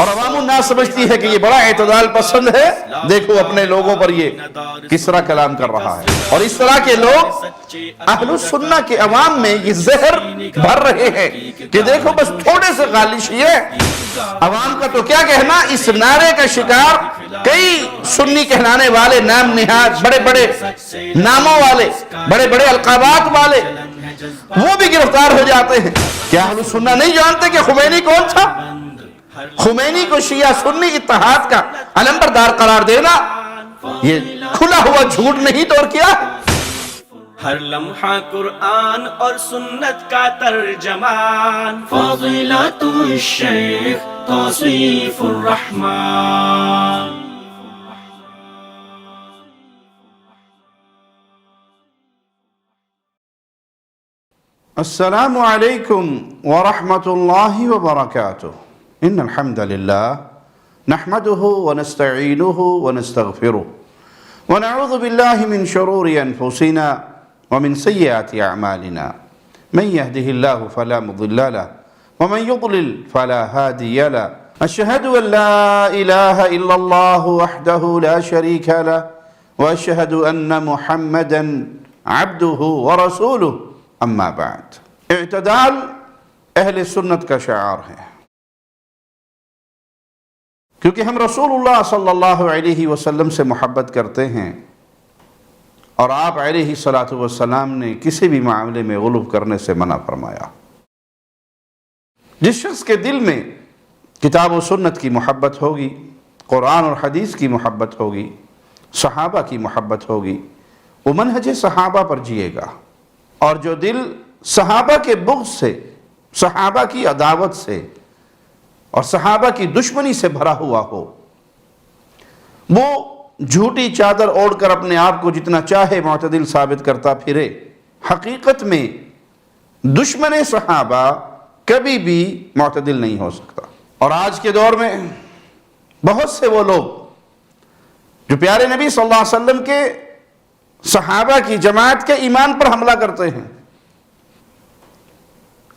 اور عوام الناس سمجھتی ہے کہ یہ بڑا اعتدال پسند ہے، دیکھو اپنے لوگوں پر یہ کس طرح کلام کر رہا ہے۔ اور اس طرح کے لوگ اہل السنہ کے عوام میں یہ زہر بھر رہے ہیں کہ دیکھو بس تھوڑے سے غالی شیعہ، عوام کا تو کیا کہنا، اس نعرے کا شکار کئی سنی کہلانے والے نام نہاد، بڑے بڑے ناموں والے، بڑے بڑے القابات والے، وہ بھی گرفتار ہو جاتے ہیں۔ کیا اہل السنہ نہیں جانتے کہ خمینی کون تھا؟ خمینی کو شیعہ سنی اتحاد کا علمبردار قرار دینا یہ کھلا ہوا جھوٹ نہیں تو اور کیا؟ ہر لمحہ قرآن اور سنت کا ترجمان، فضیلت الشیخ توصیف الرحمن۔ السلام علیکم ورحمۃ اللہ وبرکاتہ۔ ان الحمد للہ نحمده ونستعینه ونستغفره ونعوذ باللہ من شرور انفسنا ومن سیئات اعمالنا، من يهده الله فلا مضل له ومن يضلل فلا هادي له، اشهد ان لا الہ الا اللہ وحدہ لا شریک له واشهد ان محمدا عبدہ ورسولہ، اما بعد۔ اعتدال اہل سنت کا شعار ہے، کیونکہ ہم رسول اللہ صلی اللہ علیہ وسلم سے محبت کرتے ہیں، اور آپ علیہ الصلاۃ والسلام نے کسی بھی معاملے میں غلو کرنے سے منع فرمایا۔ جس شخص کے دل میں کتاب و سنت کی محبت ہوگی، قرآن اور حدیث کی محبت ہوگی، صحابہ کی محبت ہوگی، وہ منہج صحابہ پر جیے گا، اور جو دل صحابہ کے بغض سے، صحابہ کی عداوت سے اور صحابہ کی دشمنی سے بھرا ہوا ہو، وہ جھوٹی چادر اوڑھ کر اپنے آپ کو جتنا چاہے معتدل ثابت کرتا پھرے، حقیقت میں دشمن صحابہ کبھی بھی معتدل نہیں ہو سکتا۔ اور آج کے دور میں بہت سے وہ لوگ جو پیارے نبی صلی اللہ علیہ وسلم کے صحابہ کی جماعت کے ایمان پر حملہ کرتے ہیں،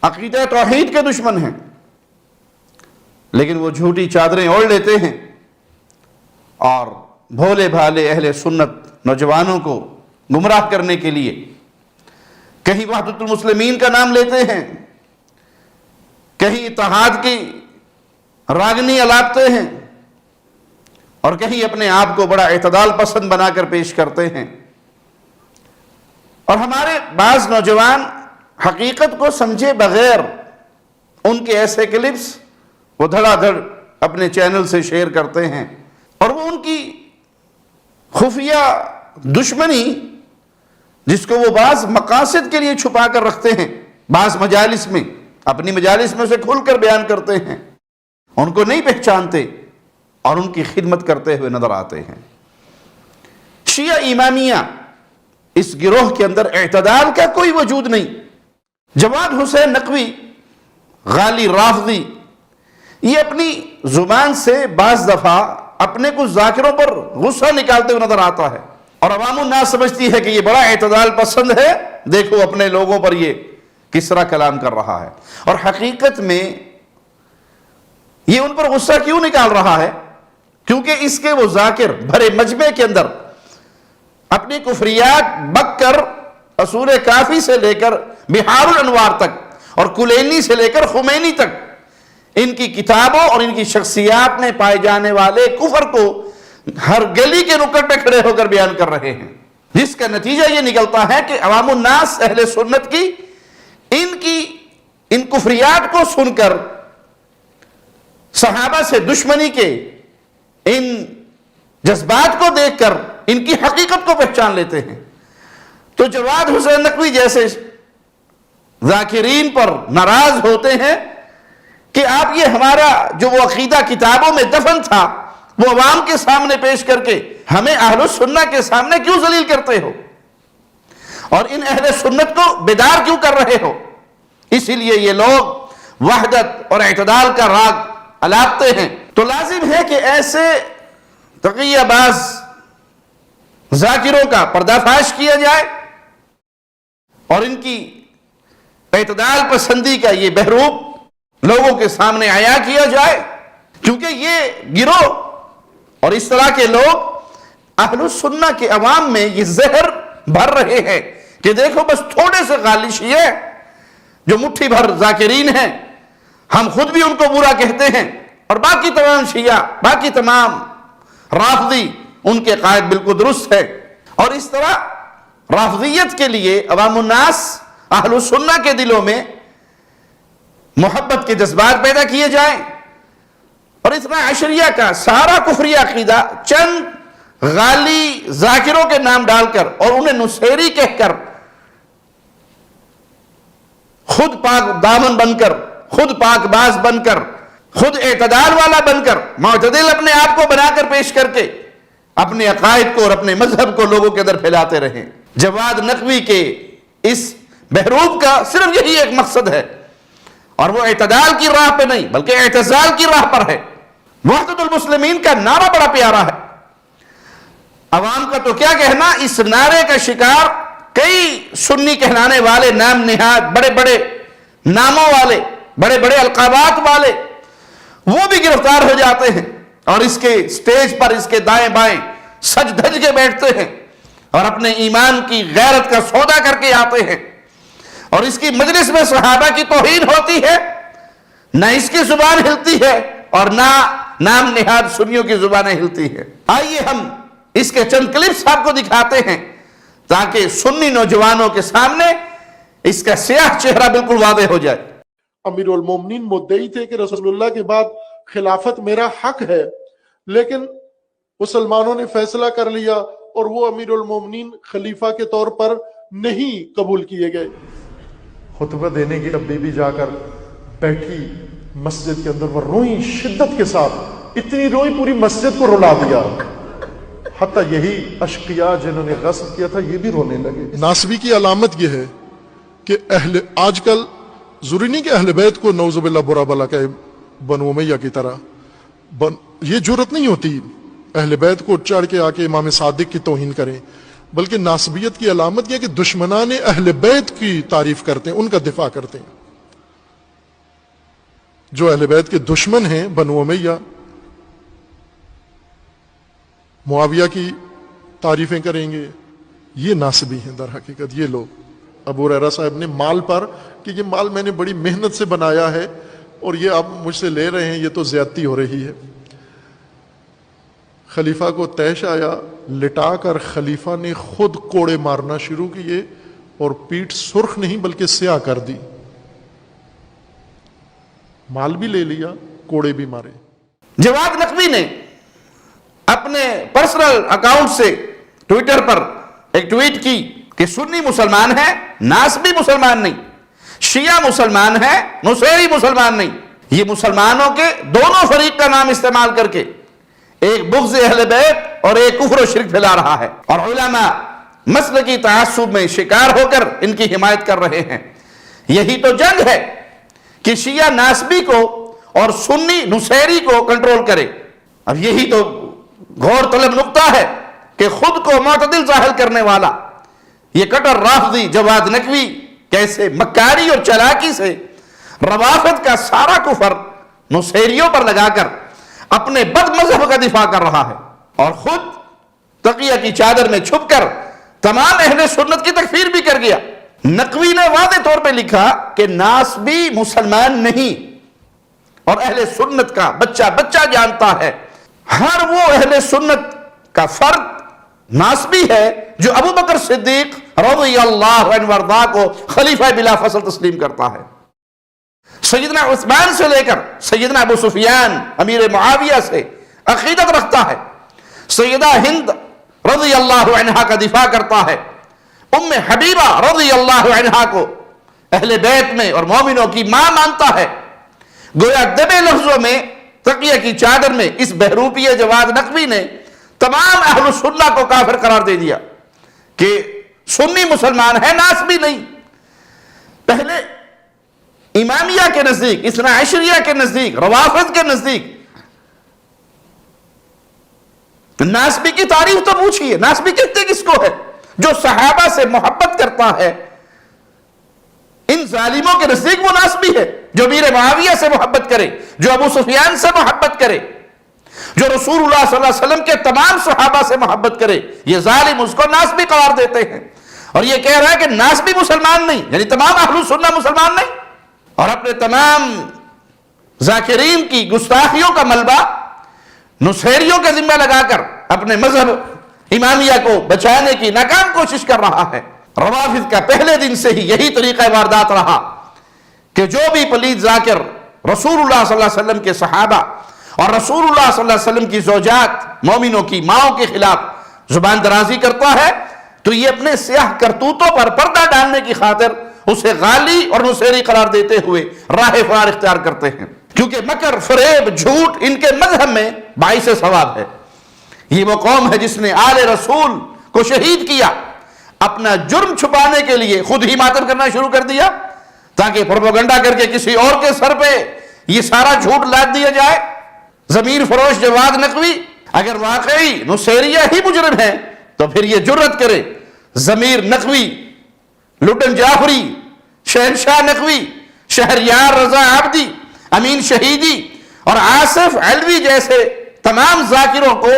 عقیدہ توحید کے دشمن ہیں، لیکن وہ جھوٹی چادریں اوڑھ لیتے ہیں اور بھولے بھالے اہل سنت نوجوانوں کو گمراہ کرنے کے لیے کہیں وحدت المسلمین کا نام لیتے ہیں، کہیں اتحاد کی راگنی الاپتے ہیں، اور کہیں اپنے آپ کو بڑا اعتدال پسند بنا کر پیش کرتے ہیں۔ اور ہمارے بعض نوجوان حقیقت کو سمجھے بغیر ان کے ایسے کلپس وہ دھڑا دھڑ اپنے چینل سے شیئر کرتے ہیں، اور وہ ان کی خفیہ دشمنی جس کو وہ بعض مقاصد کے لیے چھپا کر رکھتے ہیں، بعض مجالس میں، اپنی مجالس میں سے کھل کر بیان کرتے ہیں، ان کو نہیں پہچانتے اور ان کی خدمت کرتے ہوئے نظر آتے ہیں۔ شیعہ امامیہ اس گروہ کے اندر اعتدال کا کوئی وجود نہیں۔ جواد حسین نقوی غالی رافضی یہ اپنی زبان سے بعض دفعہ اپنے کچھ ذاکروں پر غصہ نکالتے ہوئے نظر آتا ہے، اور عوام الناس سمجھتی ہے کہ یہ بڑا اعتدال پسند ہے، دیکھو اپنے لوگوں پر یہ کس طرح کلام کر رہا ہے۔ اور حقیقت میں یہ ان پر غصہ کیوں نکال رہا ہے؟ کیونکہ اس کے وہ ذاکر بھرے مجمع کے اندر اپنی کفریات بک کر اصول کافی سے لے کر بحار الانوار تک اور کلینی سے لے کر خمینی تک ان کی کتابوں اور ان کی شخصیات میں پائے جانے والے کفر کو ہر گلی کے نکڑ پہ کھڑے ہو کر بیان کر رہے ہیں، جس کا نتیجہ یہ نکلتا ہے کہ عوام الناس اہل سنت کی ان کفریات کو سن کر صحابہ سے دشمنی کے ان جذبات کو دیکھ کر ان کی حقیقت کو پہچان لیتے ہیں۔ تو جواد حسین نقوی جیسے ذاکرین پر ناراض ہوتے ہیں کہ آپ یہ ہمارا جو وہ عقیدہ کتابوں میں دفن تھا وہ عوام کے سامنے پیش کر کے ہمیں اہل السنہ کے سامنے کیوں ذلیل کرتے ہو، اور ان اہل سنت کو بیدار کیوں کر رہے ہو؟ اسی لیے یہ لوگ وحدت اور اعتدال کا راگ الاپتے ہیں۔ تو لازم ہے کہ ایسے تقیہ باز ذاکروں کا پردہ فاش کیا جائے اور ان کی اعتدال پسندی کا یہ بحروب لوگوں کے سامنے عیاں کیا جائے، کیونکہ یہ گروہ اور اس طرح کے لوگ اہل السنہ کے عوام میں یہ زہر بھر رہے ہیں کہ دیکھو بس تھوڑے سے غالی شیعہ جو مٹھی بھر ذاکرین ہیں، ہم خود بھی ان کو برا کہتے ہیں، اور باقی تمام شیعہ، باقی تمام رافضی ان کے قائد بالکل درست ہے۔ اور اس طرح رافضیت کے لیے عوام الناس اہل السنہ کے دلوں میں محبت کے جذبات پیدا کیے جائیں، اور اثنا عشریہ کا سارا کفری عقیدہ چند غالی ذاکروں کے نام ڈال کر اور انہیں نصیری کہہ کر خود پاک دامن بن کر، خود پاک باز بن کر، خود اعتدال والا بن کر، معتدل اپنے آپ کو بنا کر پیش کر کے اپنے عقائد کو اور اپنے مذہب کو لوگوں کے اندر پھیلاتے رہیں۔ جواد نقوی کے اس بہروب کا صرف یہی ایک مقصد ہے، اور وہ اعتدال کی راہ پہ نہیں بلکہ اعتزال کی راہ پر ہے۔ وحدت المسلمین کا نعرہ بڑا پیارا ہے، عوام کا تو کیا کہنا، اس نعرے کا شکار کئی سنی کہلانے والے نام نہاد، بڑے بڑے ناموں والے، بڑے بڑے القابات والے، وہ بھی گرفتار ہو جاتے ہیں اور اس کے سٹیج پر اس کے دائیں بائیں سج دھج کے بیٹھتے ہیں اور اپنے ایمان کی غیرت کا سودا کر کے آتے ہیں، اور اس کی مجلس میں صحابہ کی توہین ہوتی ہے، نہ اس کی زبان ہلتی ہے اور نہ نام نہاد سنیوں کی زبانیں ہلتی ہے۔ آئیے ہم اس کے چند کلپس آپ کو دکھاتے ہیں تاکہ سنی نوجوانوں کے سامنے اس کا سیاہ چہرہ بالکل واضح ہو جائے۔ امیر المومنین مدعی تھے کہ رسول اللہ کے بعد خلافت میرا حق ہے، لیکن مسلمانوں نے فیصلہ کر لیا اور وہ امیر المومنین خلیفہ کے طور پر نہیں قبول کیے گئے۔ خطبہ دینے کی اب بی بی جا کر بیٹھی مسجد کے اندر، وہ روئی شدت کے ساتھ، اتنی روئی پوری مسجد کو رلا دیا، حتیٰ یہی اشقیاء جنہوں نے غصب کیا تھا یہ بھی رونے لگے۔ ناسبی کی علامت یہ ہے کہ آج کل ضروری نہیں کہ اہل بیت کو نعوذ باللہ برا بلا کہے بنو امیہ کی طرح، یہ جرت نہیں ہوتی اہل بیت کو چڑھ کے آ کے امام صادق کی توہین کریں، بلکہ ناسبیت کی علامت یہ کہ دشمنان اہل بیت کی تعریف کرتے ہیں، ان کا دفاع کرتے ہیں۔ جو اہل بیت کے دشمن ہیں بنو امیہ، معاویہ کی تعریفیں کریں گے، یہ ناسبی ہیں در حقیقت یہ لوگ۔ ابو ہریرہ صاحب نے مال پر کہ یہ مال میں نے بڑی محنت سے بنایا ہے اور یہ آپ مجھ سے لے رہے ہیں، یہ تو زیادتی ہو رہی ہے۔ خلیفہ کو طیش آیا، لٹا کر خلیفہ نے خود کوڑے مارنا شروع کیے اور پیٹھ سرخ نہیں بلکہ سیاہ کر دی، مال بھی لے لیا، کوڑے بھی مارے۔ جواد نقوی نے اپنے پرسنل اکاؤنٹ سے ٹویٹر پر ایک ٹویٹ کی کہ سنی مسلمان ہے، ناسبی مسلمان نہیں، شیعہ مسلمان ہے، نصیری مسلمان نہیں۔ یہ مسلمانوں کے دونوں فریق کا نام استعمال کر کے ایک بغض اہل بیت اور ایک کفر و شرک پھیلا رہا ہے، اور علماء مسلکی تعصب میں شکار ہو کر ان کی حمایت کر رہے ہیں۔ یہی تو جنگ ہے کہ شیعہ ناسبی کو اور سنی نصیری کو کنٹرول کرے۔ اب یہی تو غور طلب نقطہ ہے کہ خود کو معتدل ظاہر کرنے والا یہ کٹر رافضی جواد نقوی کیسے مکاری اور چلاکی سے روافض کا سارا کفر نصیریوں پر لگا کر اپنے بد مذہب کا دفاع کر رہا ہے، اور خود تقیہ کی چادر میں چھپ کر تمام اہل سنت کی تکفیر بھی کر گیا۔ نقوی نے واضح طور پہ لکھا کہ ناسبی مسلمان نہیں، اور اہل سنت کا بچہ بچہ جانتا ہے ہر وہ اہل سنت کا فرد ناسبی ہے جو ابو بکر صدیق رضی اللہ عنہ وارضاہ کو خلیفہ بلا فصل تسلیم کرتا ہے۔ سیدنا عثمان سے لے کر سیدنا ابو سفیان امیر معاویہ سے عقیدت رکھتا ہے، سیدہ ہند رضی اللہ عنہا کا دفاع کرتا ہے، ام حبیبہ رضی اللہ عنہا کو اہل بیت میں اور مومنوں کی ماں مانتا ہے۔ گویا دبے لفظوں میں تقیہ کی چادر میں اس بہروپی جواد نقوی نے تمام اہل سنہ کو کافر قرار دے دیا کہ سنی مسلمان ہے، ناسبی نہیں۔ پہلے امامیہ کے نزدیک، اثنا عشریہ کے نزدیک، روافض کے نزدیک ناسبی کی تعریف تو پوچھئے، ناسبی کہتے کس کو ہے؟ جو صحابہ سے محبت کرتا ہے، ان ظالموں کے نزدیک وہ ناسبی ہے جو امیر معاویہ سے محبت کرے، جو ابو سفیان سے محبت کرے، جو رسول اللہ صلی اللہ علیہ وسلم کے تمام صحابہ سے محبت کرے، یہ ظالم اس کو ناسبی قرار دیتے ہیں، اور یہ کہہ رہا ہے کہ ناسبی مسلمان نہیں، یعنی تمام اہل سنہ مسلمان نہیں، اور اپنے تمام ذاکرین کی گستاخیوں کا ملبہ نصیریوں کا ذمہ لگا کر اپنے مذہب امامیہ کو بچانے کی ناکام کوشش کر رہا ہے۔ روافض کا پہلے دن سے ہی یہی طریقہ واردات رہا کہ جو بھی پلید ذاکر رسول اللہ صلی اللہ علیہ وسلم کے صحابہ اور رسول اللہ صلی اللہ علیہ وسلم کی زوجات مومنوں کی ماؤں کے خلاف زبان درازی کرتا ہے تو یہ اپنے سیاہ کرتوتوں پر پردہ ڈالنے کی خاطر اسے غالی اور نصیری قرار دیتے ہوئے راہ فرار اختیار کرتے ہیں، کیونکہ مکر، فریب، جھوٹ ان کے مذہب میں باعث ثواب ہے۔ یہ وہ قوم ہے جس نے آل رسول کو شہید کیا، اپنا جرم چھپانے کے لیے خود ہی ماتم کرنا شروع کر دیا تاکہ پروپیگنڈا کر کے کسی اور کے سر پہ یہ سارا جھوٹ لاد دیا جائے۔ ضمیر فروش جواد نقوی اگر واقعی نصیریہ ہی مجرم ہے تو پھر یہ جرت کرے ضمیر نقوی، لٹن جعفری، شہنشاہ نقوی، شہریار رضا عابدی، امین شہیدی اور آصف علوی جیسے تمام ذاکروں کو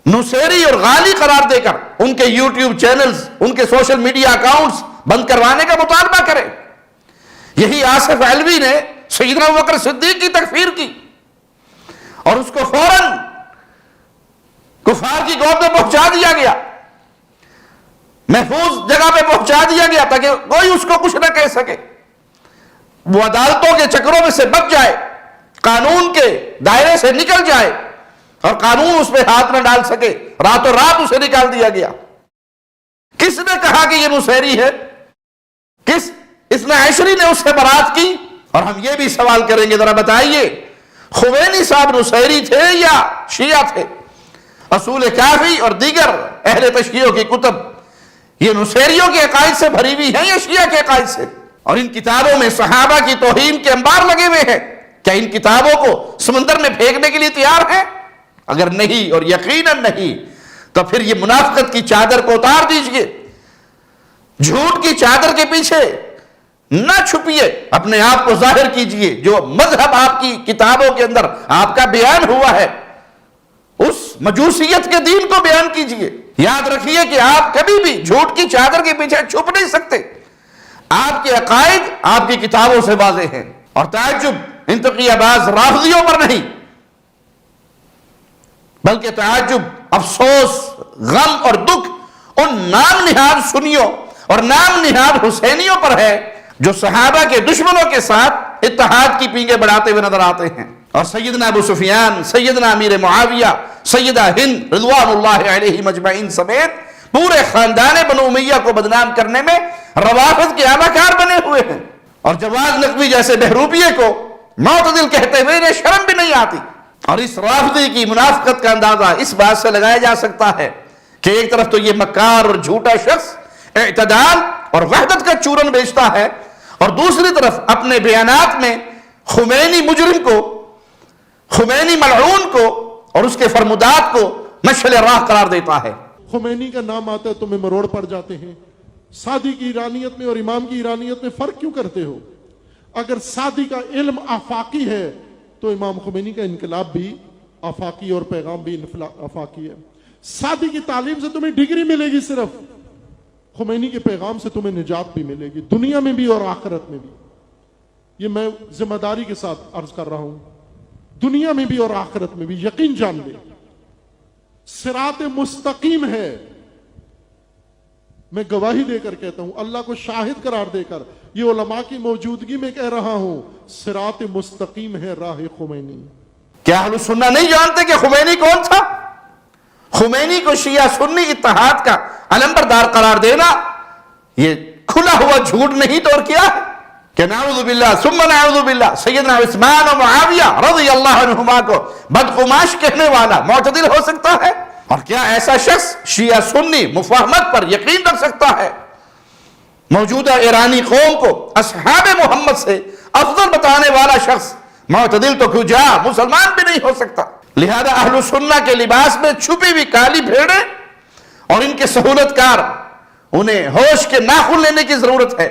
نصیری اور غالی قرار دے کر ان کے یوٹیوب چینلز، ان کے سوشل میڈیا اکاؤنٹس بند کروانے کا مطالبہ کرے۔ یہی آصف علوی نے سیدنا ابوبکر صدیق کی تکفیر کی اور اس کو فوراً کفار کی گود میں پہنچا دیا گیا، محفوظ جگہ پہ پہنچا دیا گیا تاکہ کوئی اس کو کچھ نہ کہہ سکے، وہ عدالتوں کے چکروں میں سے بچ جائے، قانون کے دائرے سے نکل جائے اور قانون اس پہ ہاتھ نہ ڈال سکے۔ راتوں رات اسے نکال دیا گیا۔ کس نے کہا کہ یہ نصیری ہے؟ کس اثنا عشری نے اس سے برات کی؟ اور ہم یہ بھی سوال کریں گے، ذرا بتائیے خمینی صاحب نصیری تھے یا شیعہ تھے؟ اصول کافی اور دیگر اہل تشیعوں کی کتب یہ نصیریوں کے عقائد سے بھری ہوئی ہیں یا شیعہ کے عقائد سے؟ اور ان کتابوں میں صحابہ کی توہین کے انبار لگے ہوئے ہیں، کیا ان کتابوں کو سمندر میں پھینکنے کے لیے تیار ہیں؟ اگر نہیں اور یقیناً نہیں تو پھر یہ منافقت کی چادر کو اتار دیجئے، جھوٹ کی چادر کے پیچھے نہ چھپیے، اپنے آپ کو ظاہر کیجئے، جو مذہب آپ کی کتابوں کے اندر آپ کا بیان ہوا ہے اس مجوسیت کے دین کو بیان کیجئے۔ یاد رکھیے کہ آپ کبھی بھی جھوٹ کی چادر کے پیچھے چھپ نہیں سکتے، آپ کے عقائد آپ کی کتابوں سے واضح ہیں۔ اور تعجب انتقیہ باز رافضیوں پر نہیں بلکہ تعجب، افسوس، غم اور دکھ ان نام نہاد سنیوں اور نام نہاد حسینیوں پر ہے جو صحابہ کے دشمنوں کے ساتھ اتحاد کی پینگیں بڑھاتے ہوئے نظر آتے ہیں، اور سیدنا ابو سفیان، سیدنا امیر معاویہ، سیدہ ہند رضوان اللہ علیہ مجمعین سمیت پورے خاندان بنو امیہ کو بدنام کرنے میں روافض کے اعلی کار بنے ہوئے ہیں۔ اور جواد نقوی جیسے بہروپیے کو معتدل کہتے ہوئے انہیں شرم بھی نہیں آتی۔ اور اس رافضی کی منافقت کا اندازہ اس بات سے لگایا جا سکتا ہے کہ ایک طرف تو یہ مکار اور جھوٹا شخص اعتدال اور وحدت کا چورن بیچتا ہے، اور دوسری طرف اپنے بیانات میں خمینی مجرم کو، خمینی ملعون کو اور اس کے فرمودات کو مشعل راہ قرار دیتا ہے۔ خمینی کا نام آتا ہے تو میں مروڑ پڑ جاتے ہیں۔ سعدی کی ایرانیت میں اور امام کی ایرانیت میں فرق کیوں کرتے ہو؟ اگر سعدی کا علم آفاقی ہے تو امام خمینی کا انقلاب بھی آفاقی اور پیغام بھی آفاقی ہے۔ سعدی کی تعلیم سے تمہیں ڈگری ملے گی صرف، خمینی کے پیغام سے تمہیں نجات بھی ملے گی، دنیا میں بھی اور آخرت میں بھی۔ یہ میں ذمہ داری کے ساتھ عرض کر رہا ہوں، دنیا میں بھی اور آخرت میں بھی یقین جان لے، صراط مستقیم ہے۔ میں گواہی دے کر کہتا ہوں، اللہ کو شاہد قرار دے کر یہ علماء کی موجودگی میں کہہ رہا ہوں، صراط مستقیم ہے راہ خمینی۔ کیا اہل سنہ نہیں جانتے کہ خمینی کون تھا؟ خمینی کو شیعہ سنی اتحاد کا علمبردار قرار دینا یہ کھلا ہوا جھوٹ نہیں تو اور کیا ہے؟ کہ نعوذ باللہ ثم نعوذ باللہ سیدنا عثمان و معاویہ رضی اللہ عنہما کو بدقماش کہنے والا معتدل ہو سکتا ہے؟ اور کیا ایسا شخص شیعہ سنی مفاہمت پر یقین رکھ سکتا ہے؟ موجودہ ایرانی قوم کو اصحاب محمد سے افضل بتانے والا شخص معتدل تو کیوں جا مسلمان بھی نہیں ہو سکتا۔ لہذا اہل سنہ کے لباس میں چھپی ہوئی کالی بھیڑیں اور ان کے سہولت کار انہیں ہوش کے ناخن لینے کی ضرورت ہے۔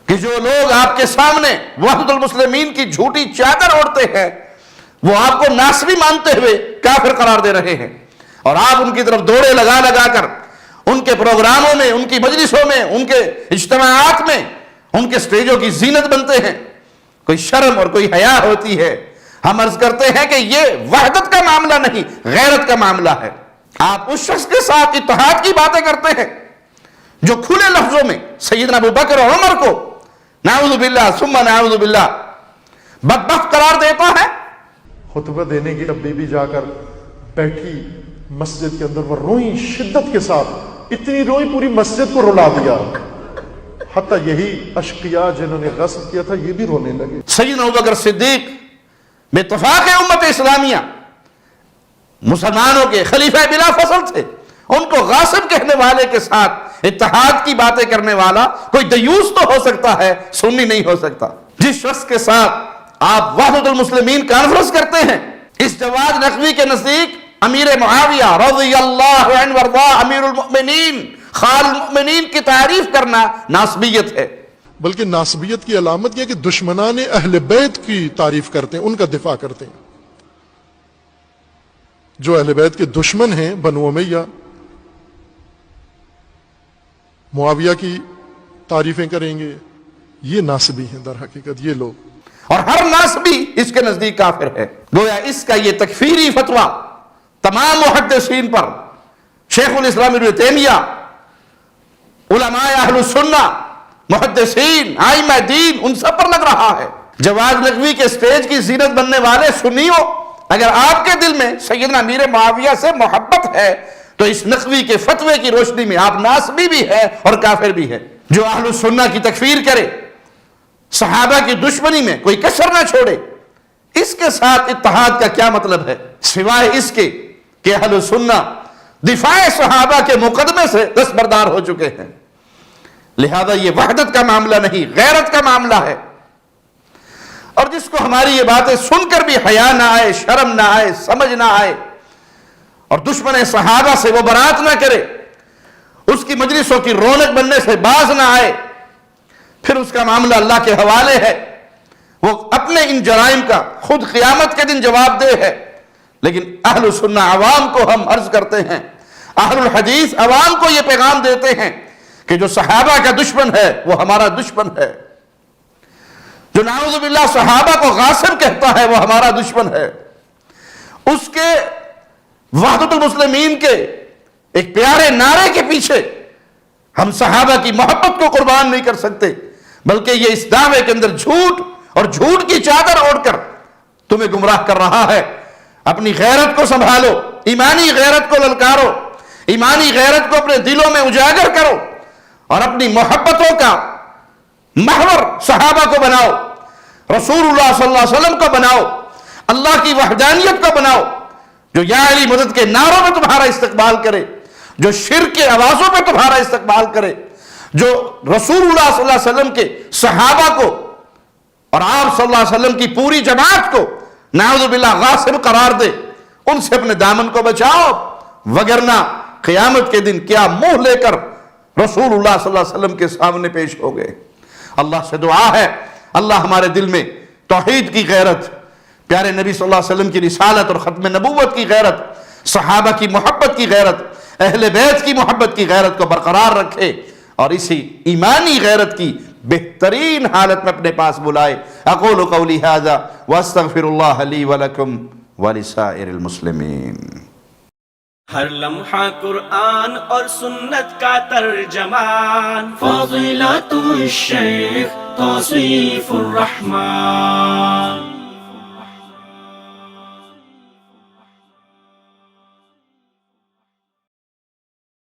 کہ جو لوگ آپ کے سامنے وحدت المسلمین کی جھوٹی چادر اوڑھتے ہیں وہ آپ کو ناسبی مانتے ہوئے کافر قرار دے رہے ہیں، اور آپ ان کی طرف دوڑے لگا لگا کر ان کے پروگراموں میں، ان کی مجلسوں میں، ان کے اجتماعات میں ان کے سٹیجوں کی زینت بنتے ہیں۔ کوئی شرم اور کوئی حیا ہوتی ہے؟ ہم عرض کرتے ہیں کہ یہ وحدت کا معاملہ نہیں، غیرت کا معاملہ ہے۔ آپ اس شخص کے ساتھ اتحاد کی باتیں کرتے ہیں جو کھلے لفظوں میں سیدنا ابو بکر اور عمر کو نعوذ باللہ ثم نعوذ باللہ بدبخت قرار دیتا ہے۔ خطبہ دینے کی جب بیوی جا کر بیٹھی مسجد کے اندر، وہ روئی شدت کے ساتھ، اتنی روئی پوری مسجد کو رلا دیا، حتیٰ یہی اشقیاء جنہوں نے غصب کیا تھا یہ بھی رونے لگے۔ سیدنا ابوبکر صدیق باتفاق امت اسلامیہ مسلمانوں کے خلیفہ بلا فصل تھے، ان کو غاصب کہنے والے کے ساتھ اتحاد کی باتیں کرنے والا کوئی دیوس تو ہو سکتا ہے، سنی نہیں ہو سکتا۔ جس شخص کے ساتھ آپ وحدت المسلمین کانفرنس کرتے ہیں، اس جواد نقوی کے نزدیک امیر معاویہ رضی اللہ عنہ وارضا امیر المؤمنین خال المؤمنین کی تعریف کرنا ناسبیت ہے۔ بلکہ ناسبیت کی علامت یہ کہ دشمنان اہل بیت کی تعریف کرتے ہیں، ان کا دفاع کرتے ہیں۔ جو اہل بیت کے دشمن ہیں بنو امیہ، معاویہ کی تعریفیں کریں گے، یہ ناسبی ہیں در حقیقت یہ لوگ۔ اور ہر ناسبی اس کے نزدیک کافر ہے۔ گویا اس کا یہ تکفیری فتویٰ تمام محدثین پر، شیخ الاسلام ابن تیمیہ، علماء اہل السنہ، محدثین، ائمہ دین، ان سب پر لگ رہا ہے۔ جواد نقوی کے سٹیج کی زینت بننے والے سنیوں، اگر آپ کے دل میں سیدنا امیر معاویہ سے محبت ہے تو اس نقوی کے فتوے کی روشنی میں آپ ناسبی بھی ہے اور کافر بھی ہے۔ جو اہل السنہ کی تکفیر کرے، صحابہ کی دشمنی میں کوئی کسر نہ چھوڑے، اس کے ساتھ اتحاد کا کیا مطلب ہے سوائے اس کے کہ اہل السنہ دفاع صحابہ کے مقدمے سے دستبردار ہو چکے ہیں۔ لہذا یہ وحدت کا معاملہ نہیں، غیرت کا معاملہ ہے۔ اور جس کو ہماری یہ باتیں سن کر بھی حیا نہ آئے، شرم نہ آئے، سمجھ نہ آئے، اور دشمن صحابہ سے وہ برات نہ کرے، اس کی مجلسوں کی رونق بننے سے باز نہ آئے، پھر اس کا معاملہ اللہ کے حوالے ہے۔ وہ اپنے ان جرائم کا خود قیامت کے دن جواب دہ ہے۔ لیکن اہل السنہ عوام کو ہم عرض کرتے ہیں، اہل الحدیث عوام کو یہ پیغام دیتے ہیں کہ جو صحابہ کا دشمن ہے وہ ہمارا دشمن ہے، جو نعوذ باللہ صحابہ کو غاصب کہتا ہے وہ ہمارا دشمن ہے۔ اس کے وحدت المسلمین کے ایک پیارے نعرے کے پیچھے ہم صحابہ کی محبت کو قربان نہیں کر سکتے، بلکہ یہ اس دعوے کے اندر جھوٹ اور جھوٹ کی چادر اوڑھ کر تمہیں گمراہ کر رہا ہے۔ اپنی غیرت کو سنبھالو، ایمانی غیرت کو للکارو، ایمانی غیرت کو اپنے دلوں میں اجاگر کرو، اور اپنی محبتوں کا محور صحابہ کو بناؤ، رسول اللہ صلی اللہ علیہ وسلم کو بناؤ، اللہ کی وحدانیت کو بناؤ، جو یا علی مدد کے نعروں میں تمہارا استقبال کرے، جو شرک کے آوازوں میں تمہارا استقبال کرے، جو رسول اللہ صلی اللہ علیہ وسلم کے صحابہ کو اور آپ صلی اللہ علیہ وسلم کی پوری جماعت کو نعوذ باللہ غاصب قرار دے، ان سے اپنے دامن کو بچاؤ، وگرنہ قیامت کے دن کیا منہ لے کر رسول اللہ صلی اللہ علیہ وسلم کے سامنے پیش ہو گئے۔ اللہ سے دعا ہے اللہ ہمارے دل میں توحید کی غیرت، پیارے نبی صلی اللہ علیہ وسلم کی رسالت اور ختم نبوت کی غیرت، صحابہ کی محبت کی غیرت، اہل بیت کی محبت کی غیرت کو برقرار رکھے، اور اسی ایمانی غیرت کی بہترین حالت میں اپنے پاس بلائے۔ اقول قولی ھذا واستغفر اللہ لی ولکم ولسائر المسلمین۔ ہر لمحہ قرآن اور سنت کا ترجمان، فضیلت الشیخ توصیف الرحمان۔